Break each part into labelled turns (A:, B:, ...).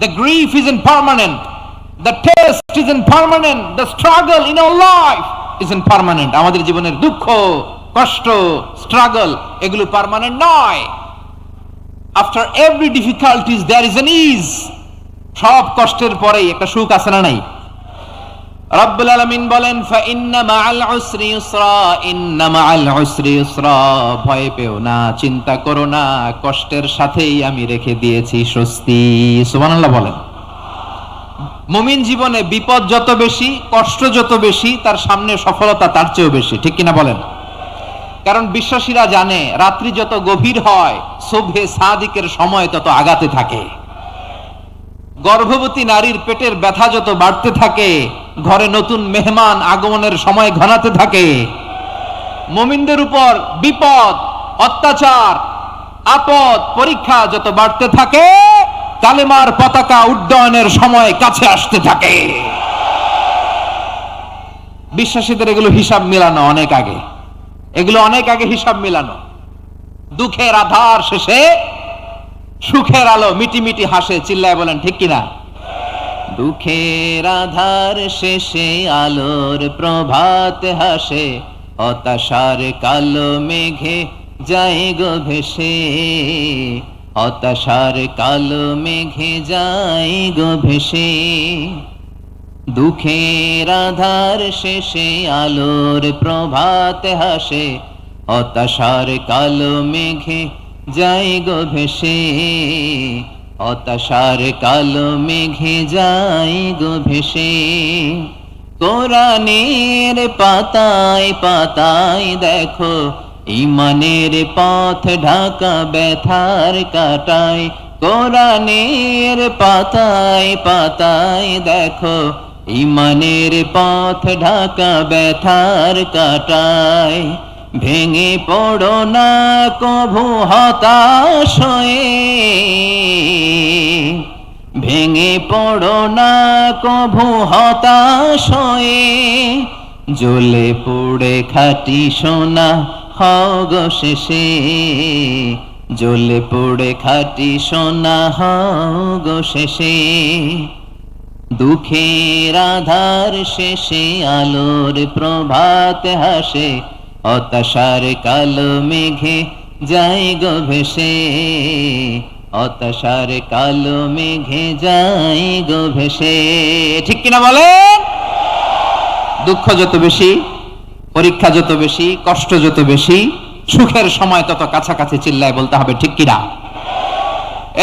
A: The grief isn't permanent. The test isn't permanent. The struggle in our life isn't permanent. আমাদের জীবনের দুঃখ, কষ্ট, struggle এগুলো permanent নয়। After every difficulties there is an ease. সব কষ্টের পরেই একটা সুখ আছে না নাই? রব্বুল আলামিন বলেন ফাইন্না মাআল উসরি ইউসরা, ইন্না মাআল উসরি ইউসরা। ভয় পেও না, চিন্তা করো না, কষ্টের সাথেই আমি রেখে দিয়েছি স্বস্তি। সুবহানাল্লাহ বলেন। মুমিন জীবনে বিপদ যত বেশি, কষ্ট যত বেশি, তার সামনে সফলতা তার চেয়েও বেশি, ঠিক কিনা বলেন? কারণ বিশ্বাসীরা জানে রাত্রি যত গভীর হয় সুবহে সাদিকের সময় তত আগাতে থাকে। গর্ভবতী নারীর পেটের ব্যথা যত বাড়তে থাকে, ঘরে নতুন মেহমান আগমনের সময় ঘনাতে থাকে। মুমিনদের উপর বিপদ, অত্যাচার, আপদ, পরীক্ষা যত বাড়তে থাকে, কালেমার পতাকা উড্ডয়নের সময় কাছে আসতে থাকে। বিশ্বাসীদের এগুলো হিসাব মিলানো অনেক আগে, এগুলো অনেক আগে হিসাব মিলানো। দুঃখের আধার শেষে সুখের আলো মিটি মিটি হাসে, চিল্লায় বলেন ঠিক কিনা? দুঃখের আধার শেষে আলোর প্রভাত হাসে, হতাশার কালো মেঘে যায় গো ভেসে, হতাশার কালো মেঘে যায় গো ভেসে। দুঃখের আধার শেষে আলোর প্রভাত হাসে, হতাশার কালো মেঘে যায় গো ভেসে, হতাশার কালো মেঘে যায় গো ভেসে। কোরআনের পাতায় পাতায় দেখো ঈমানের পথ ঢাকা ব্যথার কাটায়। কোরআনের পাতায় পাতায় দেখো ঈমানের পথ ঢাকা ব্যথার কাটায়। ভেঙে পড়ো না কভু হতাশ হয়ে, ভেঙে পড়ো না কভু হতাশ হয়ে। জ্বলে পুড়ে খাঁটি সোনা হও গো শেষে, জ্বলে পুড়ে খাঁটি সোনা হও গো শেষে। দুঃখের আধার শেষে আলোর প্রভাত হাসে, হতাশার কালো মেঘে যায় গো ভেসে, হতাশার কালো মেঘে যায় গো ভেসে। ঠিক কিনা বলেন? দুঃখ যত বেশি, পরীক্ষা যত বেশি, কষ্ট যত বেশি, সুখের সময় তত কাছাকাছি, চিল্লায় বলতে হবে ঠিক কিনা?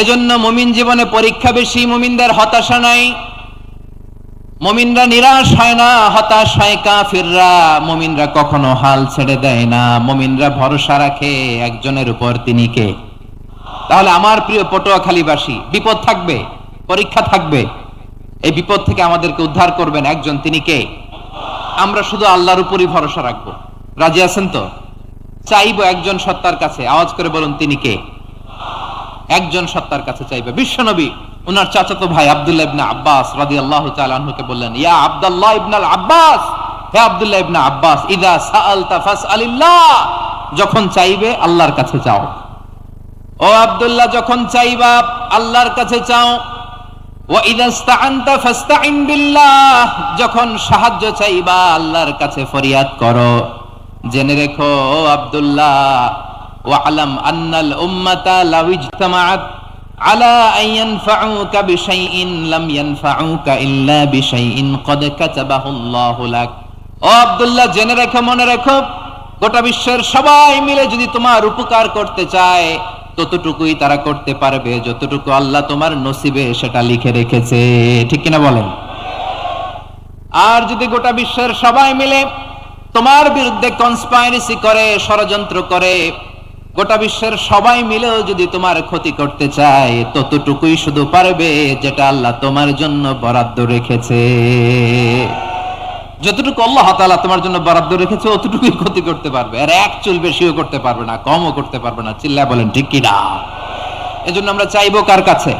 A: এজন্য মুমিন জীবনে পরীক্ষা বেশি, মুমিনদের হতাশা নাই। মুমিনরা নিরাশ হয় না, হতাশ হয় কাফিররা। মুমিনরা কখনো হাল ছেড়ে দেয় না, মুমিনরা ভরসা রাখে একজনের উপর, তিনি কে? তাহলে আমার প্রিয় পটুয়াখালীবাসী, বিপদ থাকবে, পরীক্ষা থাকবে, এই বিপদ থেকে আমাদেরকে উদ্ধার করবেন একজন, তিনি কে? আমরা শুধু আল্লাহর উপরই ভরসা রাখবো। রাজি আছেন তো? চাইবো একজন সত্তার কাছে, আওয়াজ করে বলুন তিনি কে? একজন সত্তার কাছে চাইবে। বিশ্বনবী ওনার চাচাতো ভাই আব্দুল্লাহ ইবনে আব্বাস রাদিয়াল্লাহু তাআলা আনহুকে বললেন, ইয়া আব্দুল্লাহ ইবনুল আব্বাস, হে আব্দুল্লাহ ইবনে আব্বাস, ইযা সাআলতা ফাসআলিল্লাহ, যখন চাইবে আল্লাহর কাছে চাও। ও আব্দুল্লাহ, যখন চাইবা আল্লাহর কাছে চাও। ওয়া ইযা ইসতাআনতা ফাসতাইন বিল্লাহ, যখন সাহায্য চাইবা আল্লাহর কাছে ফরিয়াদ করো। জেনে রেখো ও আব্দুল্লাহ, ওয়া'লাম আন্নাল উম্মাতা লাউ ইজতামাআত আলা আন ইয়ানফাউকা বিশাইইন লাম ইয়ানফাউকা ইল্লা বিশাইইন ক্বাদ কাতাবাহু আল্লাহু লাক। ও আব্দুল্লাহ, জেনে রেখো, মনে রেখো, গোটা বিশ্বের সবাই মিলে যদি তোমার উপকার করতে চায় ততটুকুই তারা করতে পারবে যতটুকু আল্লাহ তোমার নসিবে সেটা লিখে রেখেছে। ঠিক কিনা বলেন? আর যদি গোটা বিশ্বের সবাই মিলে তোমার বিরুদ্ধে কনস্পাইরেসি করে, ষড়যন্ত্র করে, গোটা বিশ্বের সবাই মিলেও যদি তোমার ক্ষতি করতে চায় ততটুকুই শুধু পারবে যেটা আল্লাহ তোমার জন্য বরাদ্দ রেখেছে। যতটুকু আল্লাহ তাআলা তোমার জন্য বরাদ্দ রেখেছে অতটুকুই ক্ষতি করতে পারবে, আর এক চুল বেশিও করতে পারবে না, কমও করতে পারবে না। চিল্লায় বলেন ঠিক কি না? এজন্য আমরা চাইবো কার কাছে?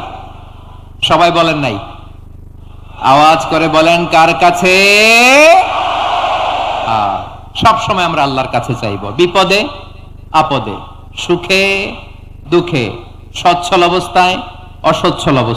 A: সবাই বলেন নাই, আওয়াজ করে বলেন কার কাছে? সব সময় আমরা আল্লাহর কাছে চাইবো, বিপদে আপদে, সুখে দুঃখে, সচ্ছল অবস্থায় অসচ্ছল অবস্থায়।